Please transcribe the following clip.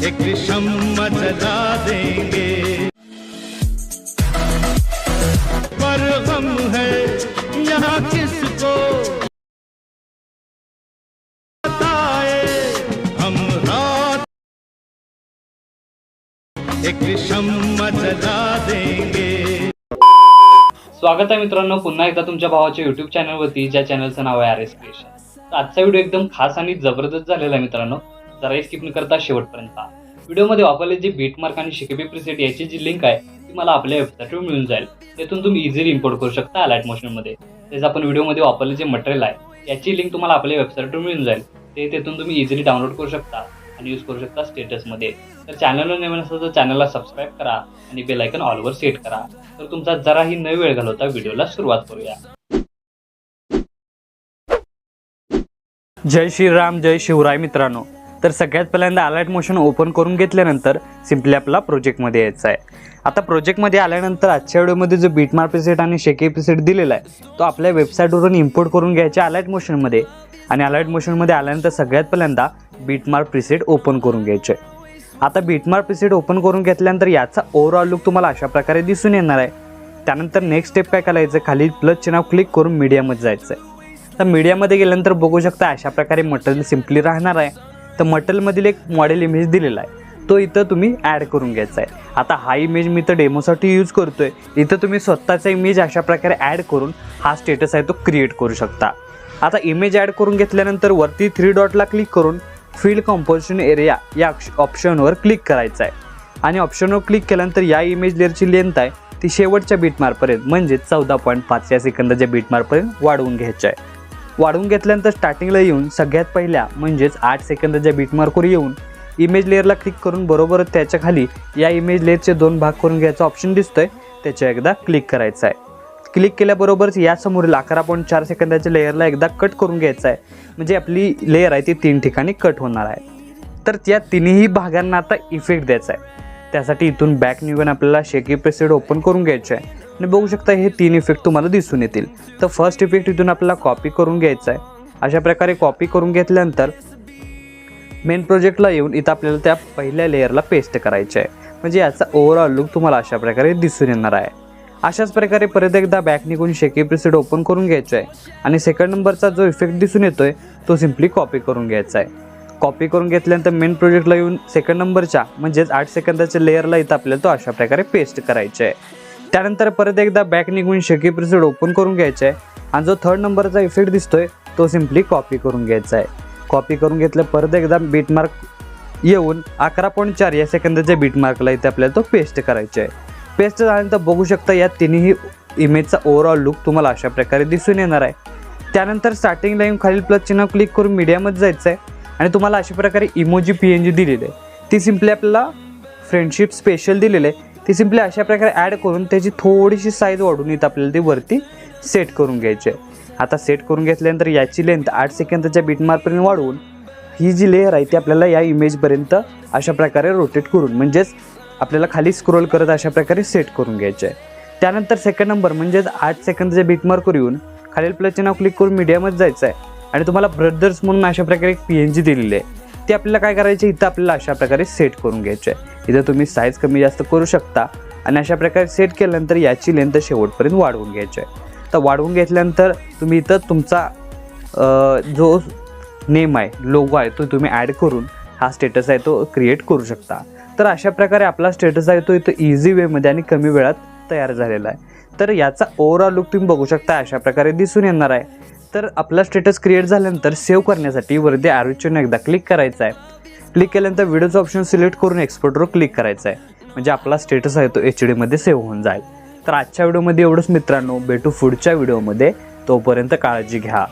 एक शम्मा जला देंगे, पर गम है यहाँ किसको बताए, हम रात एक शम्मा जला देंगे। स्वागत आहे मित्रांनो पुन्हा एकदा तुमच्या भावाच्या YouTube चॅनलवरती, ज्या चॅनलचं नाव आहे RS क्रिएशन। तर आजचा व्हिडिओ एकदम खास आणि जबरदस्त झालेला आहे मित्रांनो, जरा स्किप न करता शेवटपर्यंत पहा। व्हिडिओमध्ये वापरले जे बीटमार्क आणि शिकेबी प्रीसेट याची जी लिंक आहे ती मला आपल्या वेबसाईटवर मिळून जाईल, त्यातून तुम्ही इझिली इम्पोर्ट करू शकता अलाइट मोशनमध्ये। त्याचं आपण व्हिडिओमध्ये वापरले जे मटेरियल आहे याची लिंक तुम्हाला आपल्या वेबसाईटवर मिळून जाईल, तेथून तुम्ही इझिली डाउनलोड करू शकता आणि यूज करू शकता स्टेटसमध्ये। तर चॅनलवर नवीन असेल तर चॅनलला सबस्क्राईब करा आणि बेल आयकॉन ऑलवर सेट करा। तर तुमचा जराही न वेळ घालवता व्हिडिओला सुरुवात करूया। जय श्रीराम, जय शिवराय मित्रांनो। तर सगळ्यात पहिल्यांदा अलाइट मोशन ओपन करून घेतल्यानंतर सिंपली आपला प्रोजेक्टमध्ये यायचं आहे। आता प्रोजेक्टमध्ये आल्यानंतर आजच्या व्हिडिओमध्ये जो बीटमार्क प्रीसेट आणि शेके प्रीसेट दिलेला आहे तो आपल्या वेबसाईटवरून इम्पोर्ट करून घ्यायचा अलाइट मोशनमध्ये। आणि अलाइट मोशनमध्ये आल्यानंतर सगळ्यात पहिल्यांदा बीटमार्क प्रीसेट ओपन करून घ्यायचे। आता बीटमार्क प्रीसेट ओपन करून घेतल्यानंतर याचा ओव्हरऑल लुक तुम्हाला अशा प्रकारे दिसून येणार आहे। त्यानंतर नेक्स्ट स्टेप काय करायचं, खाली प्लस चिन्हावर क्लिक करून मीडियामध्ये जायचं आहे। तर मीडियामध्ये गेल्यानंतर बघू शकता अशा प्रकारे मटेरियल सिंपली राहणार आहे। तर मटेरियलमधील एक मॉडेल इमेज दिलेला आहे तो इथं तुम्ही ॲड करून घ्यायचा आहे। आता हा इमेज मी तर डेमोसाठी यूज करतोय, इथं तुम्ही स्वतःचा इमेज अशा प्रकारे ॲड करून हा स्टेटस आहे तो क्रिएट करू शकता। आता इमेज ॲड करून घेतल्यानंतर वरती 3 डॉटला क्लिक करून फील्ड कंपोजिशन एरिया या ऑप्शनवर क्लिक करायचं आहे। आणि ऑप्शनवर क्लिक केल्यानंतर या इमेज लेअरची लेंथ आहे ती शेवटच्या बीटमार्कपर्यंत म्हणजे 14.5 या सेकंदाच्या बीटमार्कपर्यंत वाढवून घ्यायचं आहे। वाढवून घेतल्यानंतर स्टार्टिंगला येऊन सगळ्यात पहिल्या म्हणजेच 8 सेकंदाच्या बीटमार्कवर येऊन इमेज लेअरला क्लिक करून बरोबर त्याच्या खाली या इमेज लेअरचे 2 भाग करून घ्यायचा ऑप्शन दिसतोय, त्याच्या एकदा क्लिक करायचं आहे। क्लिक केल्याबरोबरच यासमोरील 11.4 सेकंदाच्या लेअरला एकदा कट करून घ्यायचं आहे, म्हणजे आपली लेअर आहे ती 3 ठिकाणी कट होणार आहे। तर त्या तिन्ही भागांना आता इफेक्ट द्यायचा आहे। त्यासाठी इथून बॅक निघून आपल्याला शेकी प्रीसेट ओपन करून घ्यायचे आहे आणि बघू शकता हे 3 इफेक्ट तुम्हाला दिसून येतील। तर फर्स्ट इफेक्ट इथून आपल्याला कॉपी करून घ्यायचा आहे। अशा प्रकारे कॉपी करून घेतल्यानंतर मेन प्रोजेक्टला येऊन इथं आपल्याला त्या पहिल्या लेअरला पेस्ट करायचे आहे, म्हणजे याचा ओव्हरऑल लुक तुम्हाला अशा प्रकारे दिसून येणार आहे। अशाच प्रकारे परत एकदा बॅक निघून शेकी प्रीसेट ओपन करून घ्यायचं आहे आणि सेकंड नंबरचा जो इफेक्ट दिसून येतोय तो सिंपली कॉपी करून घ्यायचा आहे। कॉपी करून घेतल्यानंतर मेन प्रोजेक्टला येऊन सेकंड नंबरच्या म्हणजेच 8 सेकंदाच्या लेअरला इथं आपल्याला तो अशा प्रकारे पेस्ट करायचा आहे। त्यानंतर परत एकदा बॅक निघून शेकी प्रीसेट ओपन करून घ्यायचा आहे आणि जो 3rd नंबरचा इफेक्ट दिसतोय तो सिंपली कॉपी करून घ्यायचा आहे। कॉपी करून घेतलं परत एकदा बीटमार्क येऊन 11.4 या सेकंदाच्या बीटमार्कला इथे आपल्याला तो पेस्ट करायचा आहे। पेस्ट झाल्यानंतर बघू शकता या तिन्ही इमेजचा ओव्हरऑल लुक तुम्हाला अशा प्रकारे दिसून येणार आहे। त्यानंतर स्टार्टिंगला येऊन खालील प्लस चिन्ह क्लिक करून मीडियामध्ये जायचं आहे आणि तुम्हाला अशा प्रकारे इमोजी PNG दिलेली आहे, ती सिंपली आपल्याला फ्रेंडशिप स्पेशल दिलेले आहे, ती सिंपली अशा प्रकारे ॲड करून त्याची थोडीशी साईज वाढून इथं आपल्याला ती वरती सेट करून घ्यायची आहे। आता सेट करून घेतल्यानंतर याची लेंथ 8 सेकंदाच्या बीटमार्कपर्यंत वाढवून ही जी लेअर आहे ती आपल्याला या इमेजपर्यंत अशा प्रकारे रोटेट करून म्हणजेच आपल्याला खाली स्क्रोल करत अशा प्रकारे सेट करून घ्यायचे आहे। त्यानंतर सेकंड नंबर म्हणजेच 8 सेकंदाच्या बीटमार्कवर येऊन खालील प्लस चिन्ह क्लिक करून मीडियामध्ये जायचं आहे आणि तुम्हाला ब्रदर्स म्हणून अशा प्रकारे एक PNG दिलेली आहे, ती आपल्याला काय करायची इथं आपल्याला अशा प्रकारे सेट करून घ्यायची आहे। इथं तुम्ही साईज कमी जास्त करू शकता आणि अशा प्रकारे सेट केल्यानंतर याची लेंथ शेवटपर्यंत वाढवून घ्यायची आहे। तर वाढवून घेतल्यानंतर तुम्ही इथं तुमचा जो नेम आहे लोगो आहे तो तुम्ही ॲड करून हा स्टेटस आहे तो क्रिएट करू शकता। तर अशा प्रकारे आपला स्टेटस आहे तो इथं इझी वेमध्ये आणि कमी वेळात तयार झालेला आहे। तर याचा ओव्हरऑल लुक तुम्ही बघू शकता अशा प्रकारे दिसून येणार आहे। तर आपला स्टेटस क्रिएट झाल्यानंतर सेव्ह करण्यासाठी वरती ॲरोची एकदा क्लिक करायचं आहे। क्लिक केल्यानंतर व्हिडिओचं ऑप्शन सिलेक्ट करून एक्सपोर्टवर क्लिक करायचं आहे, म्हणजे आपला स्टेटस आहे तो HD मध्ये सेव्ह होऊन जाईल। तर आजच्या व्हिडिओमध्ये एवढंच मित्रांनो, भेटू पुढच्या व्हिडिओमध्ये, तोपर्यंत काळजी घ्या।